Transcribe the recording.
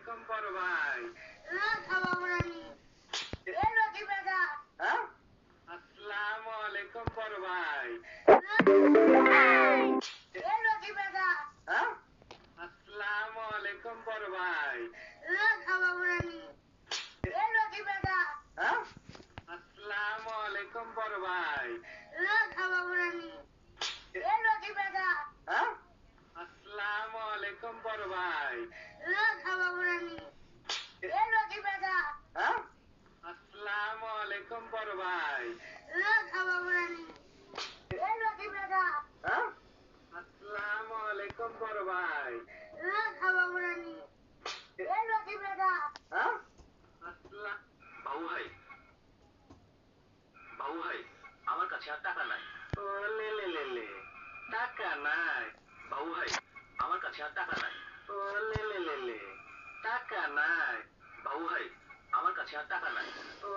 আলাইকুম বড় ভাই। হ্যাঁ? আসসালামু আলাইকুম বড় ভাই। হ্যাঁ? আসসালামু আলাইকুম বড় ভাই। হ্যাঁ? আসসালামু আলাইকুম বড় ভাই। হ্যাঁ? আসসালামু আলাইকুম বড় ভাই। হ্যাঁ? আসসালামু আলাইকুম বড় ভাই। হ্যাঁ? আসসালামু আলাইকুম বড় ভাই। হ্যাঁ? বাবু ভাই, বাবু ভাই, আমার কাছে আর টাকা নাই। ও লে লে লে লে, টাকা নাই। বাবু ভাই, আমার কাছে আর টাকা নাই। ও লে লে লে লে, টাকা নাই। বাবু ভাই, আমার কাছে আর টাকা নাই। ও